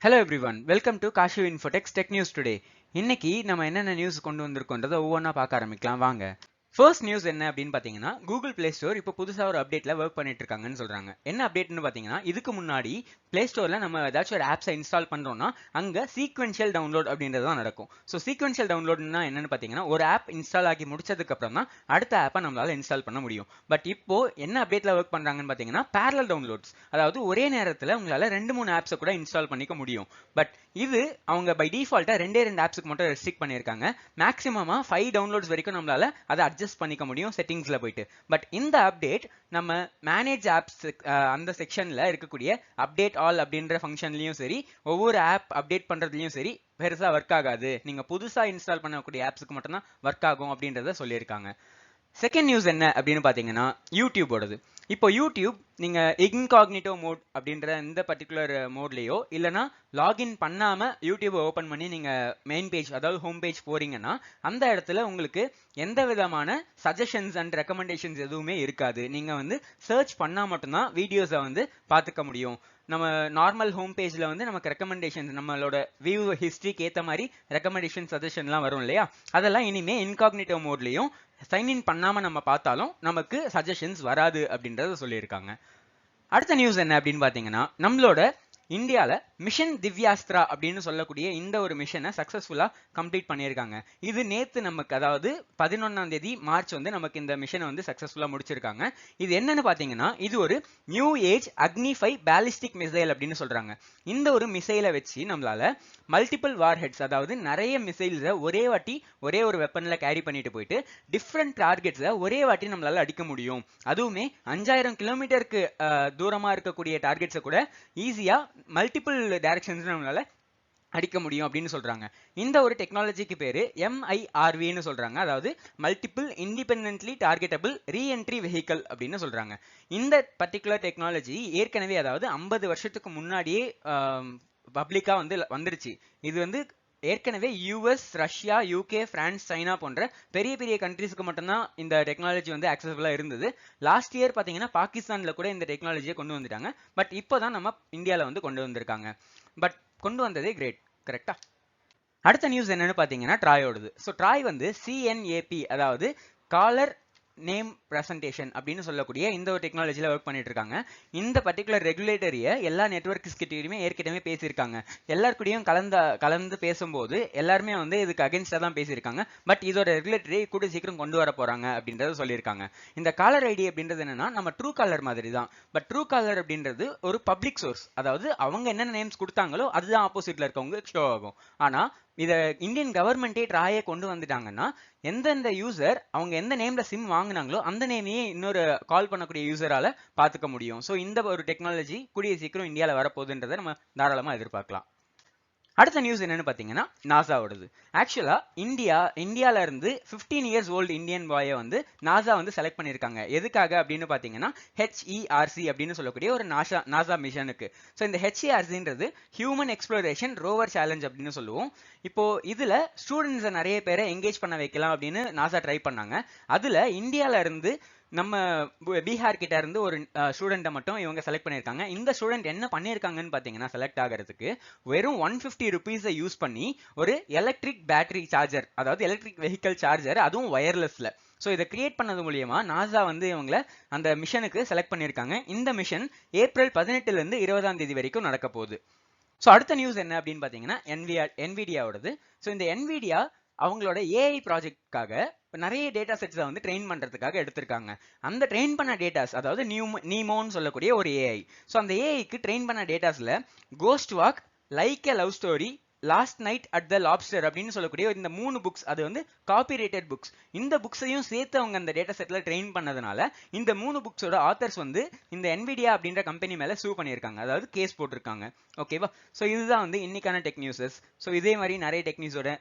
Hello everyone, welcome to Kashu Infotech's Tech News Today. இன்னைக்கு நம்ம என்னென்ன நியூஸ் கொண்டு வந்திருக்கோன்றதை ஒவ்வொன்றா பார்க்க ஆரம்பிக்கலாம் வாங்க. ஃபர்ஸ்ட் நியூஸ் என்ன அப்படின்னு பார்த்தீங்கன்னா கூகுள் பிளே ஸ்டோர் இப்போ புதுசாக ஒரு அப்டேட்டில் ஒர்க் பண்ணிட்டு இருக்காங்கன்னு சொல்கிறாங்க. என்ன அப்டேட்னு பார்த்தீங்கன்னா இதுக்கு முன்னாடி பிளே ஸ்டோரில் நம்ம ஏதாச்சும் ஒரு ஆப்ஸை இன்ஸ்டால் பண்ணுறோம்னா அங்கே சீக்வென்ஷியல் டவுன்லோட் அப்படின்றது தான் நடக்கும். ஸோ சீக்வென்ஷியல் டவுன்லோட்னா என்னன்னு பார்த்தீங்கன்னா ஒரு ஆப் இன்ஸ்டால் ஆகி முடிச்சதுக்கப்புறம் தான் அடுத்த ஆப்பை நம்மளால் இன்ஸ்டால் பண்ண முடியும். பட் இப்போ என்ன அப்டேட்டில் ஒர்க் பண்ணுறாங்கன்னு பார்த்தீங்கன்னா பேரலல் டவுன்லோட்ஸ், அதாவது ஒரே நேரத்தில் உங்களால் 2-3 ஆப்ஸை கூட இன்ஸ்டால் பண்ணிக்க முடியும். பட் இது அவங்க பை டிஃபால்ட்டாக 2 ஆப்ஸுக்கு மட்டும் ரெஸ்ட்ரிக்ட் பண்ணியிருக்காங்க. மேக்ஸிமமாக 5 டவுன்லோட்ஸ் வரைக்கும் நம்மளால அதை அட்ஜஸ்ட் பண்ணிக்க முடியும் செட்டிங்ஸ்ல போயிட்டு. பட் இந்த அப்டேட் நம்ம மேனேஜ் ஆப்ஸ் அந்த செக்ஷன்ல இருக்கக்கூடிய அப்டேட் ஆல் அப்படின்ற ஃபங்க்ஷன்லயும் சரி, ஒவ்வொரு ஆப் அப்டேட் பண்றதுலயும் சரி பெருசா ஒர்க் ஆகாது. நீங்க புதுசா இன்ஸ்டால் பண்ணக்கூடிய ஆப்ஸுக்கு மட்டும் தான் ஒர்க் ஆகும் அப்படின்றத சொல்லியிருக்காங்க. செகண்ட் நியூஸ் என்ன அப்படின்னு பார்த்தீங்கன்னா யூடியூபோடது. இப்போ யூடியூப் நீங்க இன்காக்னிட்டோ மோட் அப்படின்ற இந்த பர்டிகுலர் மோட்லேயோ இல்லைனா லாகின் பண்ணாம யூடியூப் ஓப்பன் பண்ணி நீங்க மெயின் பேஜ் அதாவது ஹோம் பேஜ் போறீங்கன்னா அந்த இடத்துல உங்களுக்கு எந்த விதமான சஜஷன்ஸ் அண்ட் ரெக்கமெண்டேஷன்ஸ் எதுவுமே இருக்காது. நீங்க வந்து சர்ச் பண்ணா மட்டும்தான் வீடியோஸை வந்து பார்த்துக்க முடியும். நம்ம நார்மல் ஹோம் பேஜ்ல வந்து நமக்கு ரெக்கமெண்டேஷன்ஸ் நம்மளோட வியூ ஹிஸ்டரிக்கு ஏற்ற மாதிரி ரெக்கமெண்டேஷன் சஜஷன்லாம் வரும் இல்லையா, அதெல்லாம் இனிமே இன்காக்னிட்டோ மோட்லையும் சைன்இன் பண்ணாம நம்ம பார்த்தாலும் நமக்கு சஜஷன்ஸ் வராது அப்படின்றத சொல்லியிருக்காங்க. அடுத்த நியூஸ் என்ன அப்படின்னு பார்த்தீங்கன்னா நம்மளோட இந்தியாவில் மிஷன் திவ்யாஸ்திரா அப்படின்னு சொல்லக்கூடிய இந்த ஒரு மிஷனை சக்ஸஸ்ஃபுல்லாக கம்ப்ளீட் பண்ணியிருக்காங்க. இது நேற்று நமக்கு அதாவது 11ஆம் தேதி மார்ச் வந்து நமக்கு இந்த மிஷனை வந்து சக்ஸஸ்ஃபுல்லாக முடிச்சிருக்காங்க. இது என்னன்னு பார்த்தீங்கன்னா இது ஒரு நியூ ஏஜ் அக்னி 5 பேலிஸ்டிக் மிசைல் அப்படின்னு சொல்றாங்க. இந்த ஒரு மிசைலை வச்சு நம்மளால மல்டிபிள் வார் ஹெட்ஸ் அதாவது நிறைய மிசைல்ஸை ஒரே வாட்டி ஒரே ஒரு வெப்பனில் கேரி பண்ணிட்டு போயிட்டு டிஃப்ரெண்ட் டார்கெட்ஸை ஒரே வாட்டி நம்மளால அடிக்க முடியும். அதுவுமே 5000 கிலோமீட்டருக்கு தூரமாக இருக்கக்கூடிய டார்கெட்ஸை கூட ஈஸியாக மல்டிபிள் டைரக்ஷன்ஸ் நம்மளால அடிக்க முடியும் அப்படின்னு சொல்றாங்க. இந்த ஒரு டெக்னாலஜிக்கு பேரு MIRVன்னு சொல்றாங்க, அதாவது multiple independently targetable reentry vehicle அப்படின்னு சொல்றாங்க. இந்த பர்டிகுலர் டெக்னாலஜி ஏற்கனவே அதாவது 50 வருஷத்துக்கு முன்னாடியே பப்ளிக்கா வந்து வந்துருச்சு. இது வந்து ஏற்கனவே US, Russia, UK, France, China போன்ற பெரிய பெரிய கண்ட்ரீஸ்க்கு மட்டும்தான் இந்த டெக்னாலஜி வந்து அக்சசபிளா இருந்தது. லாஸ்ட் இயர் பாத்தீங்கன்னா பாகிஸ்தான்ல கூட இந்த டெக்னாலஜியை கொண்டு வந்துட்டாங்க. பட் இப்போதான் நம்ம இந்தியாவில் வந்து கொண்டு வந்திருக்காங்க. பட் கொண்டு வந்ததே கிரேட், கரெக்டா? அடுத்த நியூஸ் என்னன்னு பாத்தீங்கன்னா ட்ராயோடது. ஸோ ட்ராய் வந்து CNAP அதாவது காலர் நேம் பிரசன்டேஷன் அப்படின்னு சொல்லக்கூடிய இந்த ஒரு டெக்னாலஜியில் ஒர்க் பண்ணிட்டு இருக்காங்க. இந்த பர்டிகுலர் ரெகுலேட்டரியை எல்லா நெட்வொர்க்ஸ் கிட்டயுமே ஏற்கனவே பேசியிருக்காங்க. எல்லாருக்கூடையும் கலந்து பேசும்போது எல்லாருமே வந்து இதுக்கு அகேன்ஸ்டா தான் பேசியிருக்காங்க. பட் இதோட ரெகுலேட்டரி கூட சீக்கிரம் கொண்டு வர போறாங்க அப்படின்றத சொல்லியிருக்காங்க. இந்த காலர் ஐடி அப்படின்றது என்னன்னா நம்ம ட்ரூ காலர் மாதிரி தான். பட் ட்ரூ காலர் அப்படின்றது ஒரு பப்ளிக் சோர்ஸ், அதாவது அவங்க என்னென்ன நேம்ஸ் கொடுத்தாங்களோ அதுதான் ஆப்போசிட்ல இருக்கவங்க ஷோ ஆகும். ஆனா இதை இந்தியன் கவர்மெண்டே ட்ராயை கொண்டு வந்துட்டாங்கன்னா எந்தெந்த யூசர் அவங்க எந்த நேம்ல சிம் வாங்கினாங்களோ அந்த நேமையே இன்னொரு கால் பண்ணக்கூடிய யூசரால பாத்துக்க முடியும். ஸோ இந்த ஒரு டெக்னாலஜி கூடிய சீக்கிரம் இந்தியாவில் வரப்போகுதுன்றதை நம்ம தாராளமாக எதிர்பார்க்கலாம். அடுத்த நியூஸ் என்னன்னு பாத்தீங்கன்னா நாசாவோடது. ஆக்சுவலா இந்தியால இருந்து 15 இயர்ஸ் ஓல்டு இந்தியன் பாயை வந்து நாசா வந்து செலக்ட் பண்ணிருக்காங்க. எதுக்காக அப்படின்னு பாத்தீங்கன்னா HERC அப்படின்னு சொல்லக்கூடிய ஒரு நாசா மிஷனுக்கு. ஸோ இந்த HERCன்றது ஹியூமன் எக்ஸ்ப்ளோரேஷன் ரோவர் சேலஞ்ச் அப்படின்னு சொல்லுவோம். இப்போ இதுல ஸ்டூடெண்ட்ஸை நிறைய பேரை என்கேஜ் பண்ண வைக்கலாம் அப்படின்னு நாசா ட்ரை பண்ணாங்க. அதுல இந்தியால இருந்து நம்ம பீகார் கிட்ட இருந்து ஒரு ஸ்டூடெண்ட்டை மட்டும் இவங்க செலக்ட் பண்ணியிருக்காங்க. இந்த ஸ்டூடெண்ட் என்ன பண்ணியிருக்காங்கன்னு பார்த்தீங்கன்னா செலக்ட் ஆகிறதுக்கு வெறும் 150 ருபீஸை யூஸ் பண்ணி ஒரு எலக்ட்ரிக் பேட்டரி சார்ஜர் அதாவது எலக்ட்ரிக் வெஹிக்கல் சார்ஜர் அதுவும் வயர்லெஸ்ல ஸோ இதை கிரியேட் பண்ணது மூலியமா நாசா வந்து இவங்களை அந்த மிஷனுக்கு செலக்ட் பண்ணியிருக்காங்க. இந்த மிஷன் ஏப்ரல் 18ல இருந்து 20ஆம் தேதி வரைக்கும் நடக்க போகுது. ஸோ அடுத்த நியூஸ் என்ன அப்படின்னு பார்த்தீங்கன்னா NVIDIAவோடது. ஸோ இந்த NVIDIA அவங்களோட AI ப்ராஜெக்ட்காக நிறைய டேட்டா செட்ஸை வந்து ட்ரெயின் பண்றதுக்காக எடுத்திருக்காங்க. அந்த ட்ரெயின் பண்ண டேட்டாஸ் அதாவது நீமோன்னு சொல்லக்கூடிய ஒரு AI. ஸோ அந்த ஏஐக்கு ட்ரெயின் பண்ண டேட்டாஸ்ல ghost walk, like a love story, last night at the lobster அப்படின்னு சொல்லக்கூடிய இந்த 3 புக்ஸ் அது வந்து காப்பிரைட்டட் புக்ஸ். இந்த புக்ஸையும் சேர்த்து அவங்க அந்த டேட்டா செட்ல ட்ரெயின் பண்ணதுனால இந்த 3 புக்ஸோட ஆத்தர்ஸ் வந்து இந்த NVIDIA அப்படின்ற கம்பெனி மேல சூ பண்ணியிருக்காங்க, அதாவது கேஸ் போட்டிருக்காங்க. ஓகேவா? ஸோ இதுதான் வந்து இன்னைக்கான டெக் நியூஸஸ். ஸோ இதே மாதிரி நிறைய டெக் நியூஸோட